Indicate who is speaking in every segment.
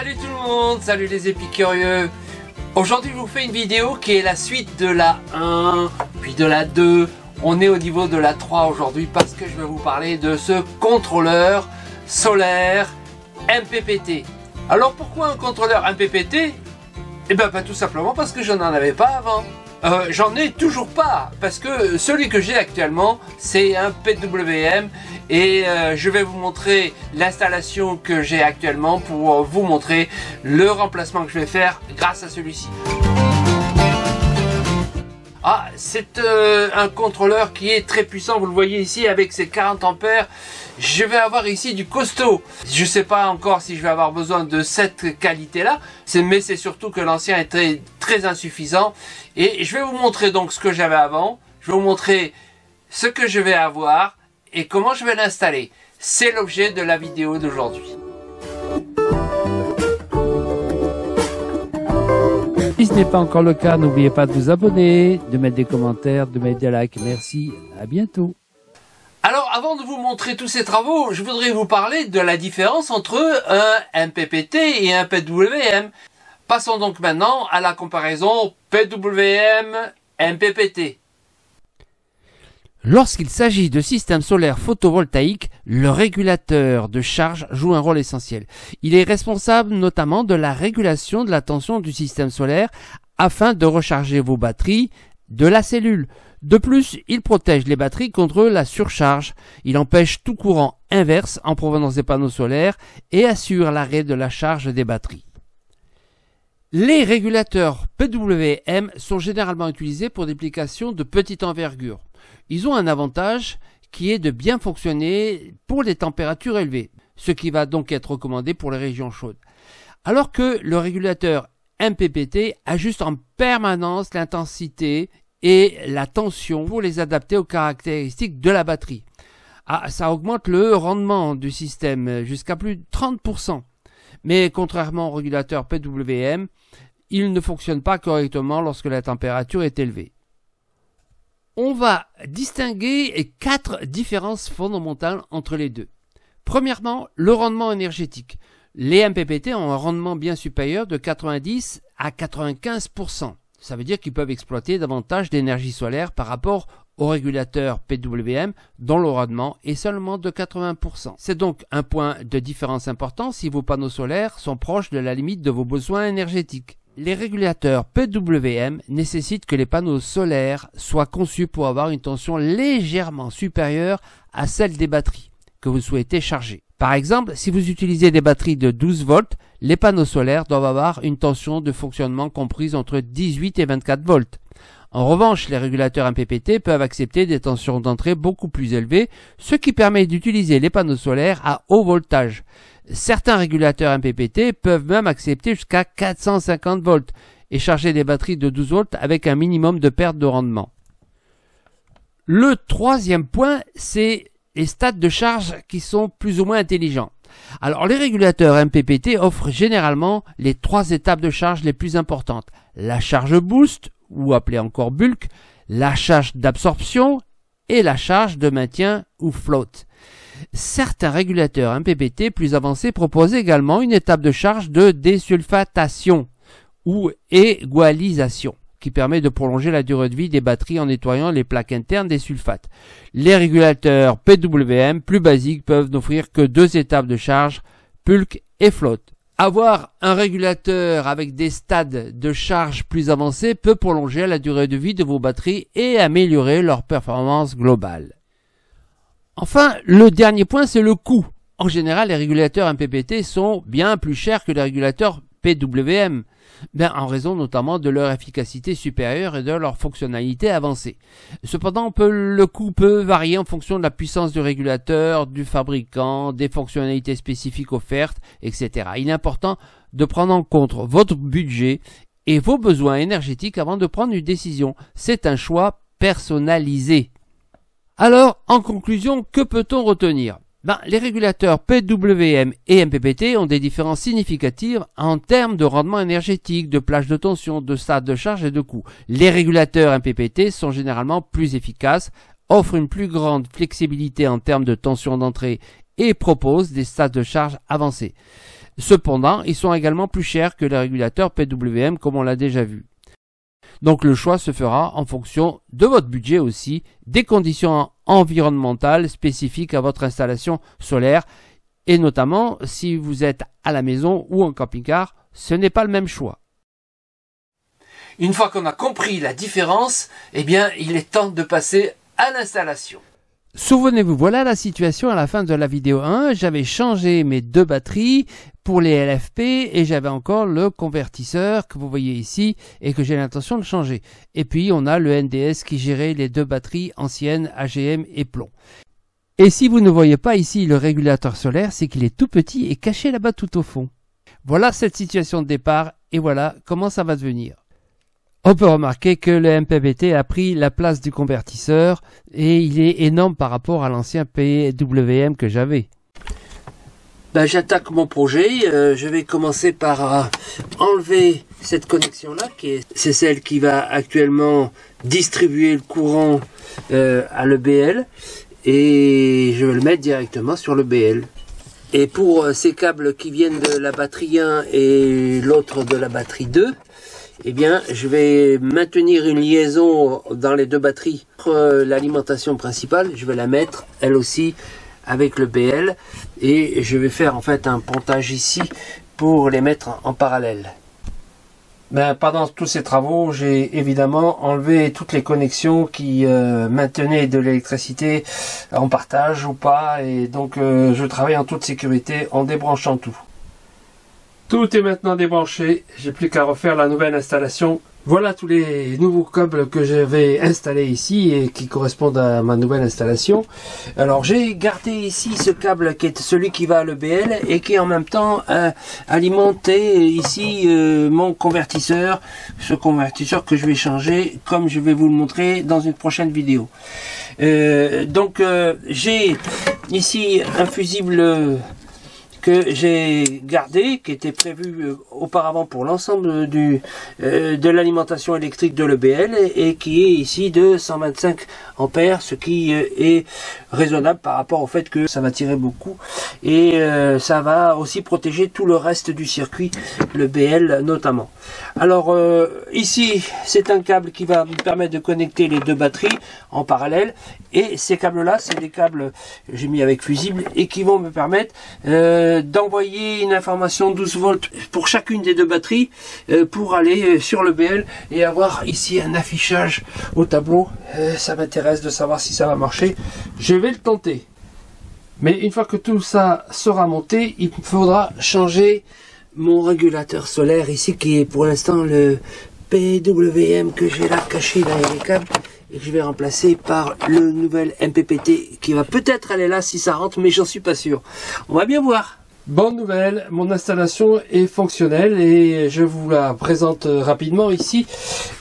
Speaker 1: Salut tout le monde, salut les épicurieux. Aujourd'hui je vous fais une vidéo qui est la suite de la 1, puis de la 2. On est au niveau de la 3 aujourd'hui parce que je vais vous parler de ce contrôleur solaire MPPT. Alors pourquoi un contrôleur MPPT? Eh bien tout simplement parce que je n'en avais pas avant. J'en ai toujours pas, parce que celui que j'ai actuellement c'est un PWM et je vais vous montrer l'installation que j'ai actuellement pour vous montrer le remplacement que je vais faire grâce à celui-ci. Ah, c'est un contrôleur qui est très puissant, vous le voyez ici avec ses 40 ampères. Je vais avoir ici du costaud. Je ne sais pas encore si je vais avoir besoin de cette qualité-là, mais c'est surtout que l'ancien est très insuffisant. Et je vais vous montrer donc ce que j'avais avant. Je vais vous montrer ce que je vais avoir et comment je vais l'installer. C'est l'objet de la vidéo d'aujourd'hui.
Speaker 2: Si ce n'est pas encore le cas, n'oubliez pas de vous abonner, de mettre des commentaires, de mettre des likes. Merci, à bientôt.
Speaker 1: Alors, avant de vous montrer tous ces travaux, je voudrais vous parler de la différence entre un MPPT et un PWM. Passons donc maintenant à la comparaison PWM-MPPT.
Speaker 2: Lorsqu'il s'agit de systèmes solaires photovoltaïques, le régulateur de charge joue un rôle essentiel. Il est responsable notamment de la régulation de la tension du système solaire afin de recharger vos batteries de la cellule. De plus, il protège les batteries contre la surcharge. Il empêche tout courant inverse en provenance des panneaux solaires et assure l'arrêt de la charge des batteries. Les régulateurs PWM sont généralement utilisés pour des applications de petite envergure. Ils ont un avantage qui est de bien fonctionner pour les températures élevées, ce qui va donc être recommandé pour les régions chaudes. Alors que le régulateur MPPT ajuste en permanence l'intensité et la tension pour les adapter aux caractéristiques de la batterie. Ça augmente le rendement du système jusqu'à plus de 30%. Mais contrairement au régulateur PWM, il ne fonctionne pas correctement lorsque la température est élevée. On va distinguer 4 différences fondamentales entre les deux. Premièrement, le rendement énergétique. Les MPPT ont un rendement bien supérieur de 90 à 95%. Ça veut dire qu'ils peuvent exploiter davantage d'énergie solaire par rapport au régulateur PWM dont le rendement est seulement de 80%. C'est donc un point de différence important si vos panneaux solaires sont proches de la limite de vos besoins énergétiques. Les régulateurs PWM nécessitent que les panneaux solaires soient conçus pour avoir une tension légèrement supérieure à celle des batteries que vous souhaitez charger. Par exemple, si vous utilisez des batteries de 12 volts, les panneaux solaires doivent avoir une tension de fonctionnement comprise entre 18 et 24 volts. En revanche, les régulateurs MPPT peuvent accepter des tensions d'entrée beaucoup plus élevées, ce qui permet d'utiliser les panneaux solaires à haut voltage. Certains régulateurs MPPT peuvent même accepter jusqu'à 450 volts et charger des batteries de 12 volts avec un minimum de perte de rendement. Le troisième point, c'est les stades de charge qui sont plus ou moins intelligents. Alors les régulateurs MPPT offrent généralement les 3 étapes de charge les plus importantes. La charge boost, ou appelée encore bulk, la charge d'absorption et la charge de maintien ou float. Certains régulateurs MPPT plus avancés proposent également une étape de charge de désulfatation ou égalisation qui permet de prolonger la durée de vie des batteries en nettoyant les plaques internes des sulfates. Les régulateurs PWM plus basiques peuvent n'offrir que 2 étapes de charge, bulk et float. Avoir un régulateur avec des stades de charge plus avancés peut prolonger la durée de vie de vos batteries et améliorer leur performance globale. Enfin, le dernier point, c'est le coût. En général, les régulateurs MPPT sont bien plus chers que les régulateurs PWM, en raison notamment de leur efficacité supérieure et de leur fonctionnalité avancée. Cependant, le coût peut varier en fonction de la puissance du régulateur, du fabricant, des fonctionnalités spécifiques offertes, etc. Il est important de prendre en compte votre budget et vos besoins énergétiques avant de prendre une décision. C'est un choix personnalisé. Alors, en conclusion, que peut-on retenir? Les régulateurs PWM et MPPT ont des différences significatives en termes de rendement énergétique, de plage de tension, de stade de charge et de coût. Les régulateurs MPPT sont généralement plus efficaces, offrent une plus grande flexibilité en termes de tension d'entrée et proposent des stades de charge avancés. Cependant, ils sont également plus chers que les régulateurs PWM comme on l'a déjà vu. Donc le choix se fera en fonction de votre budget aussi, des conditions environnementales spécifiques à votre installation solaire et notamment si vous êtes à la maison ou en camping-car, ce n'est pas le même choix.
Speaker 1: Une fois qu'on a compris la différence, eh bien il est temps de passer à l'installation.
Speaker 2: Souvenez-vous, voilà la situation à la fin de la vidéo 1. J'avais changé mes 2 batteries pour les LFP et j'avais encore le convertisseur que vous voyez ici et que j'ai l'intention de changer. Et puis on a le NDS qui gérait les 2 batteries anciennes AGM et plomb. Et si vous ne voyez pas ici le régulateur solaire, c'est qu'il est tout petit et caché là-bas tout au fond. Voilà cette situation de départ et voilà comment ça va devenir. On peut remarquer que le MPPT a pris la place du convertisseur et il est énorme par rapport à l'ancien PWM que j'avais.
Speaker 1: J'attaque mon projet. Je vais commencer par enlever cette connexion-là, c'est celle qui va actuellement distribuer le courant à l'EBL et je vais le mettre directement sur l'EBL. Et pour ces câbles qui viennent de la batterie 1 et l'autre de la batterie 2, eh bien, je vais maintenir une liaison dans les 2 batteries. L'alimentation principale, je vais la mettre, elle aussi, avec le BL. Et je vais faire en fait un pontage ici pour les mettre en parallèle. Pendant tous ces travaux, j'ai évidemment enlevé toutes les connexions qui maintenaient de l'électricité en partage ou pas. Et donc, je travaille en toute sécurité en débranchant tout. Tout est maintenant débranché, j'ai plus qu'à refaire la nouvelle installation. Voilà tous les nouveaux câbles que j'avais installés ici et qui correspondent à ma nouvelle installation. Alors j'ai gardé ici ce câble qui est celui qui va à l'EBL et qui en même temps alimenté ici mon convertisseur. Ce convertisseur que je vais changer comme je vais vous le montrer dans une prochaine vidéo. J'ai ici un fusible que j'ai gardé, qui était prévu auparavant pour l'ensemble de l'alimentation électrique de l'EBL et qui est ici de 125 ampères, ce qui est raisonnable par rapport au fait que ça va tirer beaucoup et ça va aussi protéger tout le reste du circuit, l'EBL notamment. Alors ici c'est un câble qui va me permettre de connecter les 2 batteries en parallèle et ces câbles là c'est des câbles que j'ai mis avec fusible et qui vont me permettre d'envoyer une information 12 volts pour chacune des 2 batteries pour aller sur le BL et avoir ici un affichage au tableau. Ça m'intéresse de savoir si ça va marcher. Je vais le tenter. Mais une fois que tout ça sera monté, il faudra changer mon régulateur solaire ici qui est pour l'instant le PWM que j'ai là caché derrière les câbles et que je vais remplacer par le nouvel MPPT qui va peut-être aller là si ça rentre, mais j'en suis pas sûr. On va bien voir. Bonne nouvelle, mon installation est fonctionnelle et je vous la présente rapidement ici.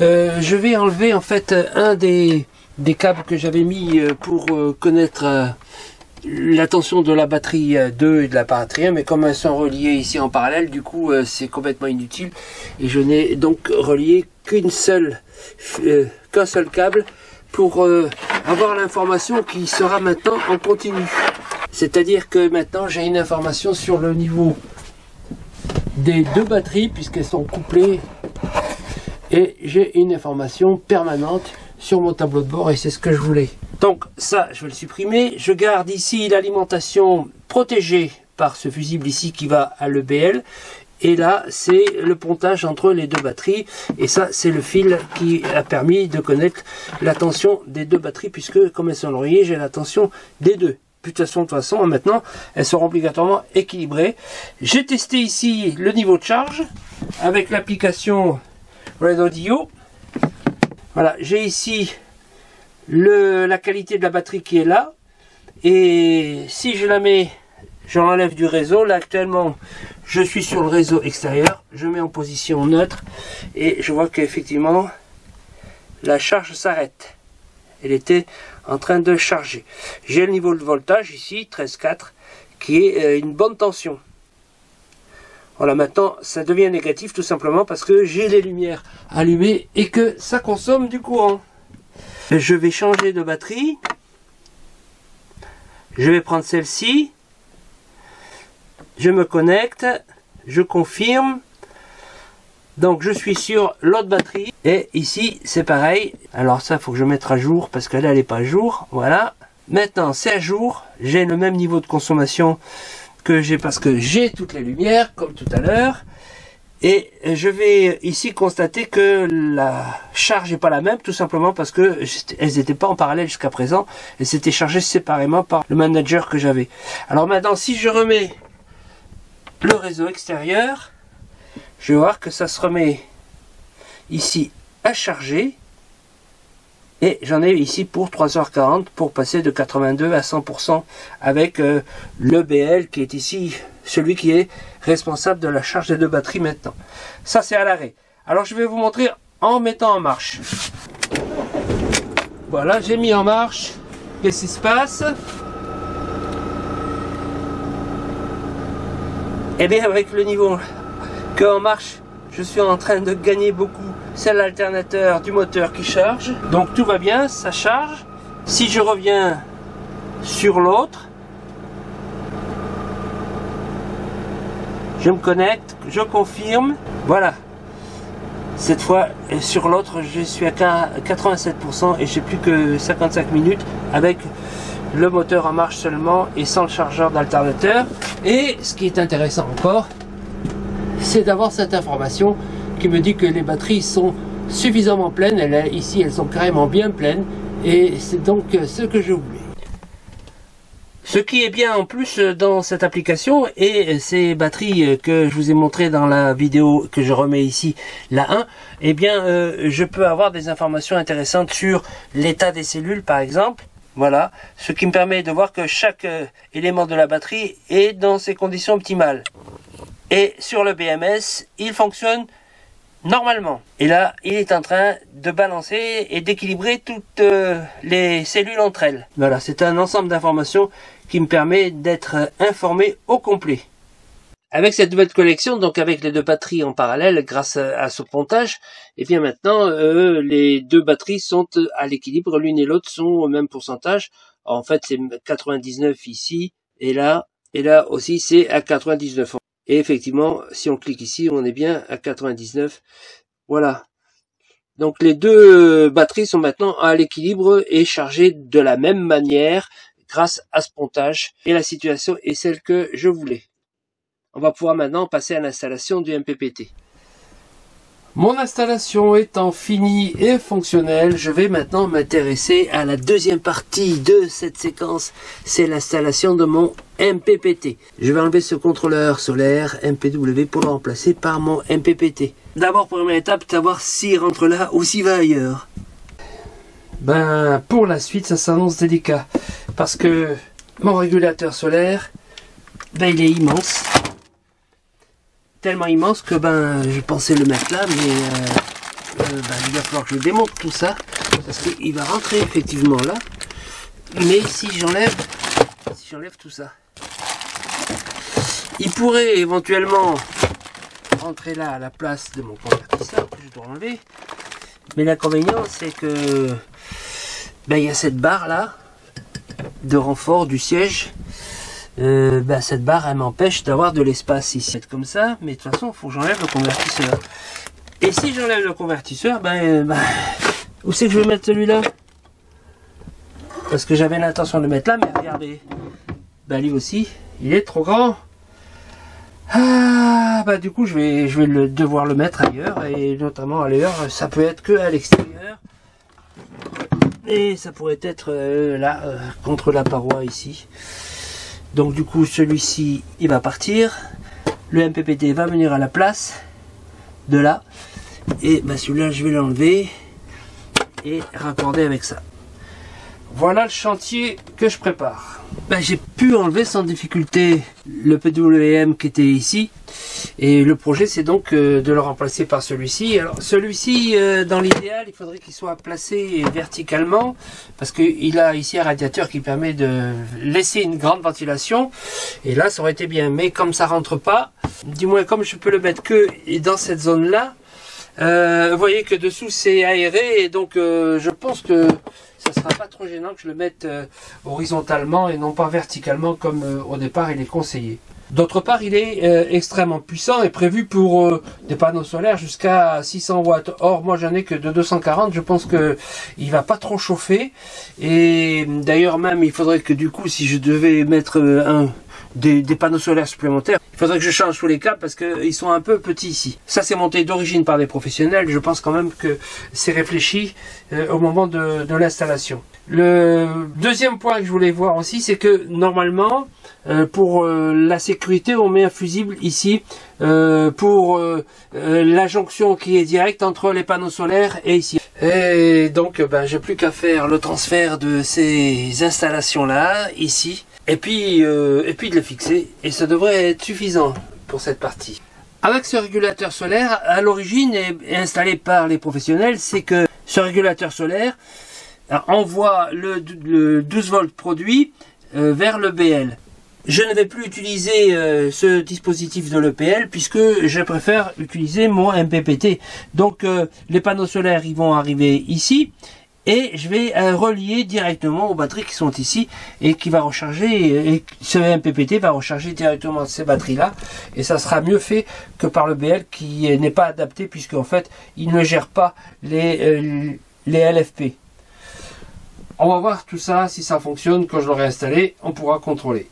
Speaker 1: Je vais enlever en fait un des câbles que j'avais mis pour connaître la tension de la batterie 2 et de la batterie 1, mais comme elles sont reliées ici en parallèle, du coup c'est complètement inutile et je n'ai donc relié qu'un seul câble pour avoir l'information qui sera maintenant en continu. C'est-à-dire que maintenant j'ai une information sur le niveau des 2 batteries puisqu'elles sont couplées et j'ai une information permanente sur mon tableau de bord et c'est ce que je voulais. Donc ça je vais le supprimer. Je garde ici l'alimentation protégée par ce fusible ici qui va à l'EBL. Et là, c'est le pontage entre les 2 batteries. Et ça, c'est le fil qui a permis de connaître la tension des 2 batteries, puisque comme elles sont reliées, j'ai la tension des 2. De toute façon, maintenant, elles seront obligatoirement équilibrées. J'ai testé ici le niveau de charge avec l'application Red Audio. Voilà, j'ai ici la qualité de la batterie qui est là. Et si je la mets, je l'enlève du réseau. Là, actuellement, je suis sur le réseau extérieur, je mets en position neutre et je vois qu'effectivement la charge s'arrête. Elle était en train de charger. J'ai le niveau de voltage ici, 13,4, qui est une bonne tension. Voilà, maintenant ça devient négatif tout simplement parce que j'ai les lumières allumées et que ça consomme du courant. Je vais changer de batterie. Je vais prendre celle-ci. Je me connecte je confirme. Donc je suis sur l'autre batterie. Et ici c'est pareil. Alors ça, faut que je mette à jour parce que là elle n'est pas à jour. Voilà. Maintenant c'est à jour. J'ai le même niveau de consommation que j'ai parce que j'ai toutes les lumières comme tout à l'heure. Et je vais ici constater que la charge n'est pas la même, tout simplement parce que elles n'étaient pas en parallèle jusqu'à présent. Elles s'étaient chargées séparément par le manager que j'avais. Alors maintenant, si je remets le réseau extérieur, je vais voir que ça se remet ici à charger. Et j'en ai ici pour 3h40 pour passer de 82 à 100% avec le BL qui est ici, celui qui est responsable de la charge des deux batteries maintenant. Ça c'est à l'arrêt. Alors je vais vous montrer en mettant en marche. Voilà, j'ai mis en marche. Qu'est-ce qui se passe? Et bien avec le niveau qu'en marche, je suis en train de gagner beaucoup. C'est l'alternateur du moteur qui charge. Donc tout va bien, ça charge. Si je reviens sur l'autre, je me connecte, je confirme. Voilà. Cette fois, sur l'autre, je suis à 87% et j'ai plus que 55 minutes avec le moteur en marche seulement et sans le chargeur d'alternateur. Et ce qui est intéressant encore, c'est d'avoir cette information qui me dit que les batteries sont suffisamment pleines. Ici, elles sont carrément bien pleines et c'est donc ce que je voulais. Ce qui est bien en plus dans cette application et ces batteries que je vous ai montré dans la vidéo que je remets ici, la 1, eh bien je peux avoir des informations intéressantes sur l'état des cellules par exemple. Voilà, ce qui me permet de voir que chaque élément de la batterie est dans ses conditions optimales. Et sur le BMS, il fonctionne normalement. Et là, il est en train de balancer et d'équilibrer toutes les cellules entre elles. Voilà, c'est un ensemble d'informations qui me permet d'être informé au complet. Avec cette nouvelle collection, donc avec les deux batteries en parallèle grâce à ce pontage, et bien maintenant les deux batteries sont à l'équilibre, l'une et l'autre sont au même pourcentage. Alors, en fait c'est 99 ici et là aussi c'est à 99. Et effectivement, si on clique ici, on est bien à 99. Voilà. Donc les deux batteries sont maintenant à l'équilibre et chargées de la même manière grâce à ce pontage. Et la situation est celle que je voulais. On va pouvoir maintenant passer à l'installation du MPPT. Mon installation étant finie et fonctionnelle, je vais maintenant m'intéresser à la deuxième partie de cette séquence. C'est l'installation de mon MPPT. Je vais enlever ce contrôleur solaire MPW pour le remplacer par mon MPPT. D'abord, première étape, savoir s'il rentre là ou s'il va ailleurs. Ben, pour la suite, ça s'annonce délicat. Parce que mon régulateur solaire, ben, il est immense. Tellement immense que ben je pensais le mettre là, mais il va falloir que je démonte tout ça parce qu'il va rentrer effectivement là. Mais si j'enlève tout ça, il pourrait éventuellement rentrer là à la place de mon convertisseur que je dois enlever. Mais l'inconvénient c'est que ben il y a cette barre là de renfort du siège. Cette barre elle m'empêche d'avoir de l'espace ici comme ça, mais de toute façon il faut que j'enlève le convertisseur. Et si j'enlève le convertisseur, où c'est que je vais mettre celui-là? Parce que j'avais l'intention de le mettre là, mais regardez, lui aussi il est trop grand. Du coup je vais devoir le mettre ailleurs, et notamment ailleurs, ça peut être que à l'extérieur et ça pourrait être là contre la paroi ici. Donc du coup celui-ci il va partir, le MPPT va venir à la place de là, et celui-là je vais l'enlever et raccorder avec ça. Voilà le chantier que je prépare. J'ai pu enlever sans difficulté le PWM qui était ici, et le projet c'est donc de le remplacer par celui-ci. Alors celui-ci dans l'idéal il faudrait qu'il soit placé verticalement, parce qu'il a ici un radiateur qui permet de laisser une grande ventilation, et là ça aurait été bien, mais comme ça rentre pas, du moins comme je peux le mettre que dans cette zone là, vous voyez que dessous c'est aéré, et donc je pense que ça sera pas trop gênant que je le mette horizontalement et non pas verticalement comme au départ il est conseillé. D'autre part, il est extrêmement puissant et prévu pour des panneaux solaires jusqu'à 600 watts. Or, moi, j'en ai que de 240. Je pense que il va pas trop chauffer. Et d'ailleurs, même, il faudrait que du coup, si je devais mettre des panneaux solaires supplémentaires, il faudrait que je change tous les câbles parce qu'ils sont un peu petits ici. Ça, c'est monté d'origine par des professionnels. Je pense quand même que c'est réfléchi au moment de l'installation. Le deuxième point que je voulais voir aussi, c'est que normalement, pour la sécurité, on met un fusible ici pour la jonction qui est directe entre les panneaux solaires et ici. Et donc, j'ai plus qu'à faire le transfert de ces installations-là, ici, et puis de les fixer, et ça devrait être suffisant pour cette partie. Avec ce régulateur solaire, à l'origine, est installé par les professionnels, c'est que ce régulateur solaire envoie le 12 volts produit vers le BL. Je ne vais plus utiliser ce dispositif de l'EPL puisque je préfère utiliser mon MPPT. Donc les panneaux solaires ils vont arriver ici et je vais relier directement aux batteries qui sont ici et qui va recharger, et ce MPPT va recharger directement ces batteries là, et ça sera mieux fait que par le BL qui n'est pas adapté puisque en fait il ne gère pas les LFP. On va voir tout ça, si ça fonctionne, quand je l'aurai installé, on pourra contrôler.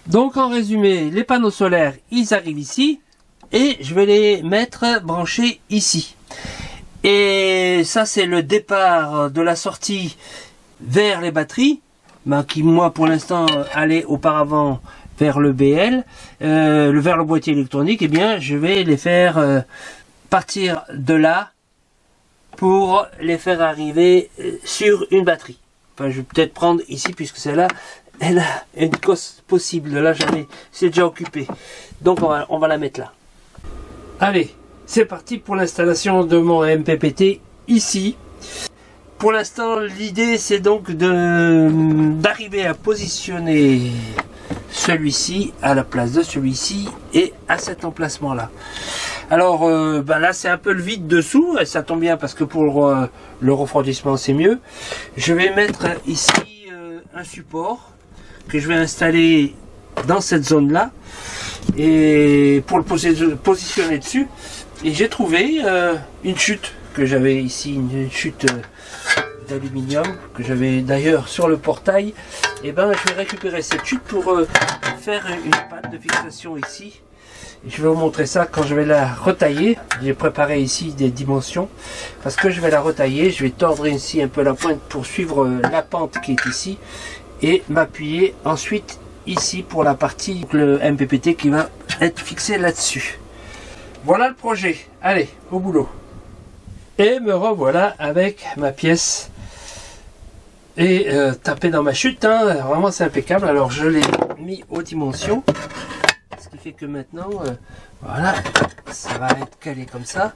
Speaker 1: Donc en résumé, les panneaux solaires, ils arrivent ici, et je vais les mettre branchés ici. Et ça c'est le départ de la sortie vers les batteries, qui moi pour l'instant allait auparavant vers le BL, vers le boîtier électronique. Et bien je vais les faire partir de là, pour les faire arriver sur une batterie. Enfin, je vais peut-être prendre ici, puisque celle-là, elle a une cosse possible. Là, c'est déjà occupé. Donc, on va la mettre là. Allez, c'est parti pour l'installation de mon MPPT ici. Pour l'instant, l'idée, c'est donc d'arriver à positionner celui-ci à la place de celui-ci et à cet emplacement-là. Alors là c'est un peu le vide dessous, et ça tombe bien parce que pour le refroidissement c'est mieux. Je vais mettre ici un support que je vais installer dans cette zone là et pour le positionner dessus. Et j'ai trouvé une chute que j'avais ici, une chute d'aluminium que j'avais d'ailleurs sur le portail. Et je vais récupérer cette chute pour faire une panne de fixation ici. Et je vais vous montrer ça quand je vais la retailler. J'ai préparé ici des dimensions parce que je vais la retailler. Je vais tordre ici un peu la pointe pour suivre la pente qui est ici et m'appuyer ensuite ici pour la partie le MPPT qui va être fixé là-dessus. Voilà le projet. Allez, au boulot. Et me revoilà avec ma pièce et tapé dans ma chute. Vraiment c'est impeccable. Alors je l'ai mis aux dimensions. Ce qui fait que maintenant, voilà, ça va être calé comme ça.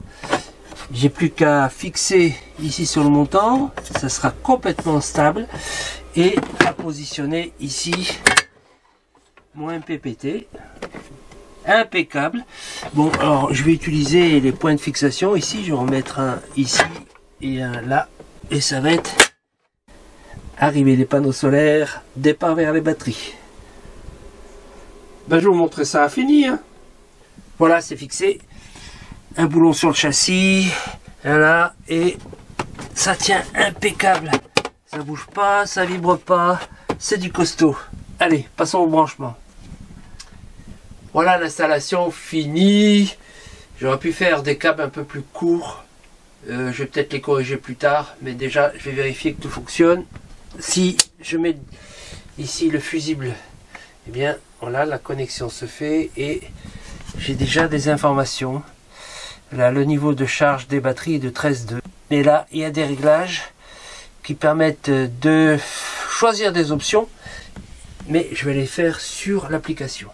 Speaker 1: J'ai plus qu'à fixer ici sur le montant, ça sera complètement stable, et à positionner ici mon MPPT. Impeccable. Bon, alors je vais utiliser les points de fixation ici. Je vais en mettre un ici et un là, et ça va être arrivée des panneaux solaires, départ vers les batteries. Je vais vous montrer ça à finir. Voilà, c'est fixé. Un boulon sur le châssis. Voilà. Et ça tient impeccable. Ça bouge pas, ça vibre pas. C'est du costaud. Allez, passons au branchement. Voilà l'installation finie. J'aurais pu faire des câbles un peu plus courts. Je vais peut-être les corriger plus tard. Mais déjà, je vais vérifier que tout fonctionne. Si je mets ici le fusible, eh bien, voilà, la connexion se fait et j'ai déjà des informations. Là, le niveau de charge des batteries est de 13,2. Et là, il y a des réglages qui permettent de choisir des options, mais je vais les faire sur l'application.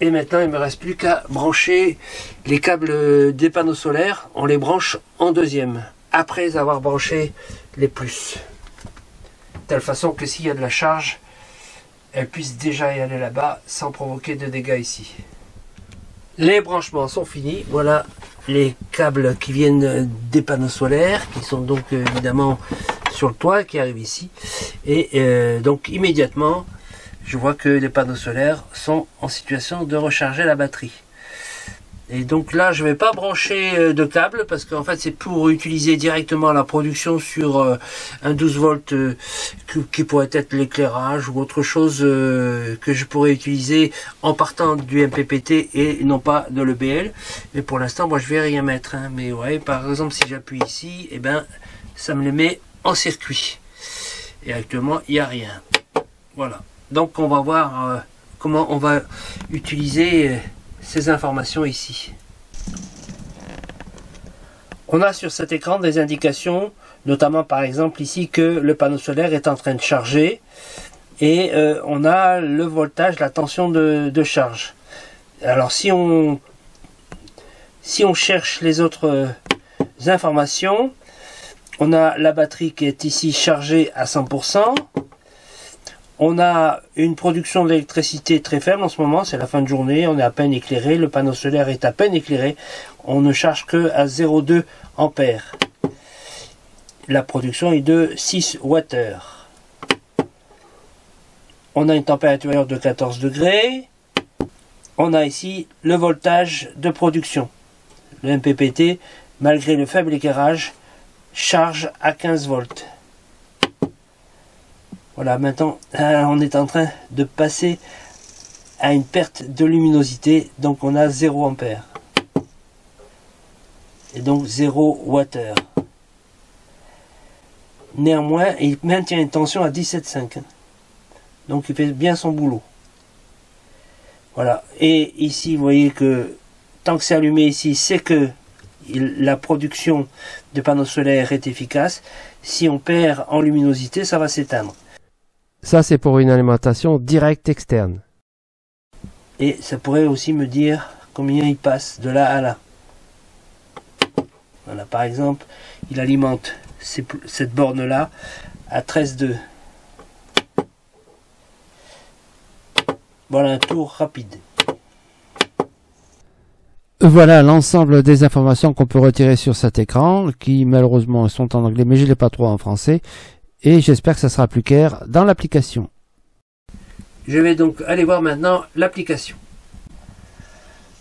Speaker 1: Et maintenant, il ne me reste plus qu'à brancher les câbles des panneaux solaires. On les branche en deuxième, après avoir branché les plus. De telle façon que s'il y a de la charge, elle puisse déjà y aller là-bas sans provoquer de dégâts ici. Les branchements sont finis. Voilà les câbles qui viennent des panneaux solaires, qui sont donc évidemment sur le toit, qui arrivent ici. Et donc immédiatement, je vois que les panneaux solaires sont en situation de recharger la batterie. Et donc là, je ne vais pas brancher de câble parce qu'en fait, c'est pour utiliser directement la production sur un 12 volts qui pourrait être l'éclairage ou autre chose que je pourrais utiliser en partant du MPPT et non pas de l'EBL. Mais pour l'instant, moi, je vais rien mettre. Hein. Mais ouais, par exemple, si j'appuie ici, eh ben, ça me les met en circuit. Et actuellement, il n'y a rien. Voilà. Donc, on va voir comment on va utiliser ces informations ici. On a sur cet écran des indications, notamment par exemple ici que le panneau solaire est en train de charger et on a le voltage, la tension de charge. Alors si on cherche les autres informations, on a la batterie qui est ici chargée à 100%. On a une production d'électricité très faible en ce moment, c'est la fin de journée, on est à peine éclairé, le panneau solaire est à peine éclairé, on ne charge que à 0,2 ampères. La production est de 6 Wh. On a une température de 14 degrés. On a ici le voltage de production. Le MPPT, malgré le faible éclairage, charge à 15 volts. Voilà, maintenant, on est en train de passer à une perte de luminosité, donc on a 0 ampère. Et donc 0 Wh. Néanmoins, il maintient une tension à 17,5. Donc il fait bien son boulot. Voilà, et ici, vous voyez que tant que c'est allumé ici, c'est que la production de panneaux solaires est efficace. Si on perd en luminosité, ça va s'éteindre.
Speaker 2: Ça, c'est pour une alimentation directe externe.
Speaker 1: Et ça pourrait aussi me dire combien il passe de là à là. Voilà, par exemple, il alimente cette borne-là à 13,2. Voilà un tour rapide.
Speaker 2: Voilà l'ensemble des informations qu'on peut retirer sur cet écran, qui malheureusement sont en anglais, mais je ne l'ai pas trop en français. Et j'espère que ça sera plus clair dans l'application.
Speaker 1: Je vais donc aller voir maintenant l'application.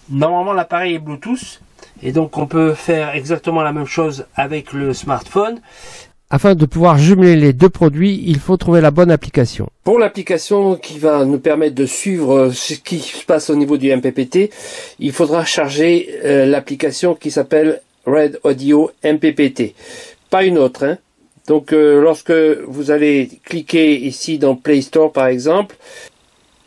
Speaker 1: Normalement, l'appareil est Bluetooth. Et donc, on peut faire exactement la même chose avec le smartphone.
Speaker 2: Afin de pouvoir jumeler les deux produits, il faut trouver la bonne application.
Speaker 1: Pour l'application qui va nous permettre de suivre ce qui se passe au niveau du MPPT, il faudra charger l'application qui s'appelle Red Audio MPPT. Pas une autre, hein. Donc lorsque vous allez cliquer ici dans Play Store par exemple,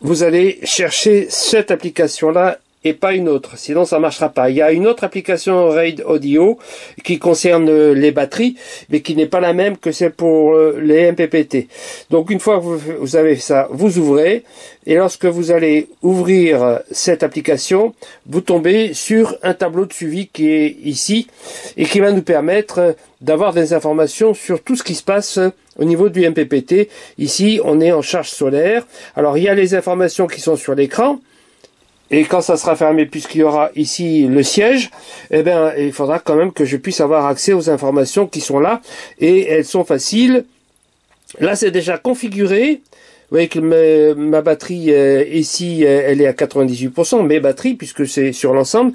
Speaker 1: vous allez chercher cette application-là et pas une autre, sinon ça marchera pas. Il y a une autre application Red Audio qui concerne les batteries, mais qui n'est pas la même que celle pour les MPPT. Donc une fois que vous avez ça, vous ouvrez, et lorsque vous allez ouvrir cette application, vous tombez sur un tableau de suivi qui est ici, et qui va nous permettre d'avoir des informations sur tout ce qui se passe au niveau du MPPT. Ici, on est en charge solaire. Alors il y a les informations qui sont sur l'écran, et quand ça sera fermé, puisqu'il y aura ici le siège, eh bien, il faudra quand même que je puisse avoir accès aux informations qui sont là, et elles sont faciles. Là, c'est déjà configuré. Vous voyez que ma batterie ici, elle est à 98%, mes batteries, puisque c'est sur l'ensemble.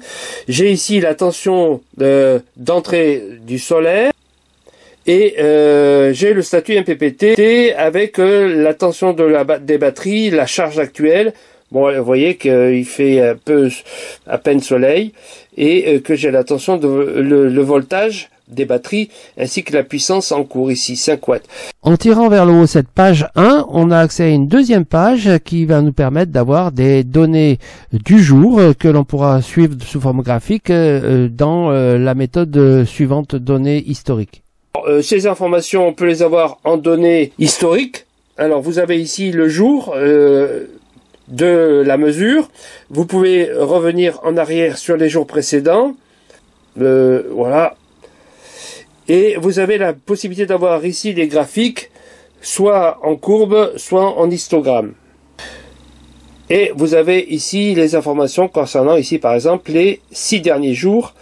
Speaker 1: J'ai ici la tension d'entrée du solaire, et j'ai le statut MPPT avec la tension des batteries, la charge actuelle. Bon, vous voyez qu'il fait à peine soleil, et que j'ai la tension le voltage des batteries, ainsi que la puissance en cours ici, 5 watts.
Speaker 2: En tirant vers le haut cette page 1, on a accès à une deuxième page qui va nous permettre d'avoir des données du jour que l'on pourra suivre sous forme graphique dans la méthode suivante, données historiques.
Speaker 1: Ces informations, on peut les avoir en données historiques. Alors, vous avez ici le jour de la mesure. Vous pouvez revenir en arrière sur les jours précédents. Voilà. Et vous avez la possibilité d'avoir ici des graphiques, soit en courbe, soit en histogramme. Et vous avez ici les informations concernant ici par exemple les 6 derniers jours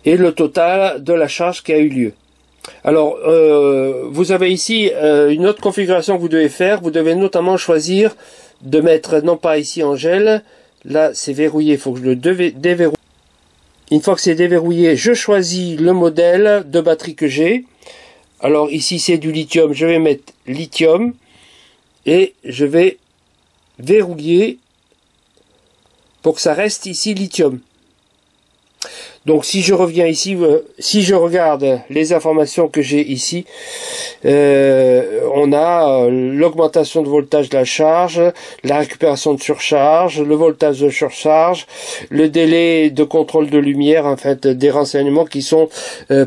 Speaker 1: et le total de la charge qui a eu lieu. Alors, vous avez ici une autre configuration que vous devez faire. Vous devez notamment choisir de mettre, non pas ici en gel, là c'est verrouillé, il faut que je le déverrouille. Une fois que c'est déverrouillé, je choisis le modèle de batterie que j'ai. Alors ici c'est du lithium, je vais mettre lithium et je vais verrouiller pour que ça reste ici lithium. Donc si je reviens ici, si je regarde les informations que j'ai ici, on a l'augmentation de voltage de la charge, la récupération de surcharge, le voltage de surcharge, le délai de contrôle de lumière, en fait des renseignements qui sont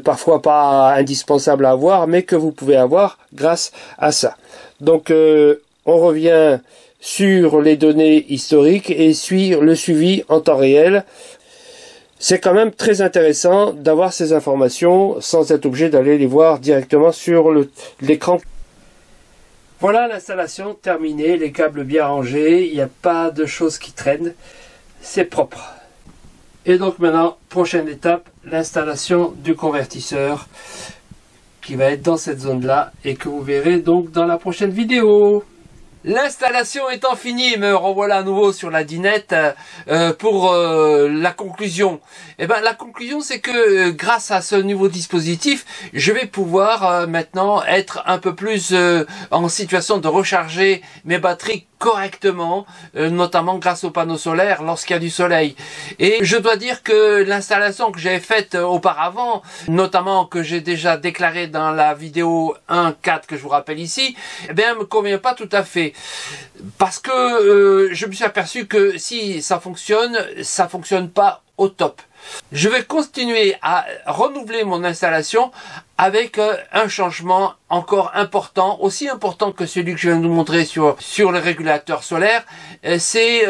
Speaker 1: parfois pas indispensables à avoir, mais que vous pouvez avoir grâce à ça. Donc on revient sur les données historiques et suit le suivi en temps réel. C'est quand même très intéressant d'avoir ces informations sans être obligé d'aller les voir directement sur l'écran. Voilà l'installation terminée, les câbles bien rangés, il n'y a pas de choses qui traînent, c'est propre. Et donc maintenant, prochaine étape, l'installation du convertisseur qui va être dans cette zone-là et que vous verrez donc dans la prochaine vidéo. L'installation étant finie, me revoilà à nouveau sur la dinette pour la conclusion. Eh ben, la conclusion, c'est que grâce à ce nouveau dispositif, je vais pouvoir maintenant être un peu plus en situation de recharger mes batteries correctement, notamment grâce aux panneaux solaires lorsqu'il y a du soleil. Et je dois dire que l'installation que j'ai faite auparavant, notamment que j'ai déjà déclaré dans la vidéo 1.4 que je vous rappelle ici, eh bien, me convient pas tout à fait. Parce que je me suis aperçu que si ça fonctionne pas au top. Je vais continuer à renouveler mon installation avec un changement encore important, aussi important que celui que je viens de vous montrer sur le régulateur solaire, c'est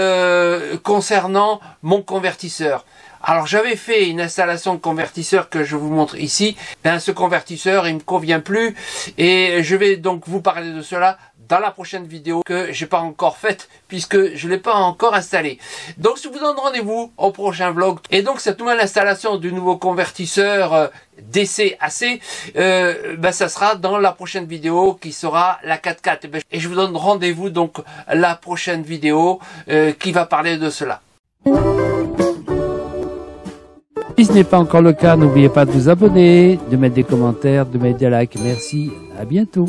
Speaker 1: concernant mon convertisseur. Alors j'avais fait une installation de convertisseur que je vous montre ici. Ben, ce convertisseur il me convient plus et je vais donc vous parler de cela dans la prochaine vidéo que j'ai pas encore faite puisque je l'ai pas encore installé. Donc je vous donne rendez-vous au prochain vlog. Et donc cette nouvelle installation du nouveau convertisseur DC-AC, ben, ça sera dans la prochaine vidéo qui sera la 4.4. Et je vous donne rendez-vous donc la prochaine vidéo qui va parler de cela.
Speaker 2: Si ce n'est pas encore le cas, n'oubliez pas de vous abonner, de mettre des commentaires, de mettre des likes. Merci, à bientôt.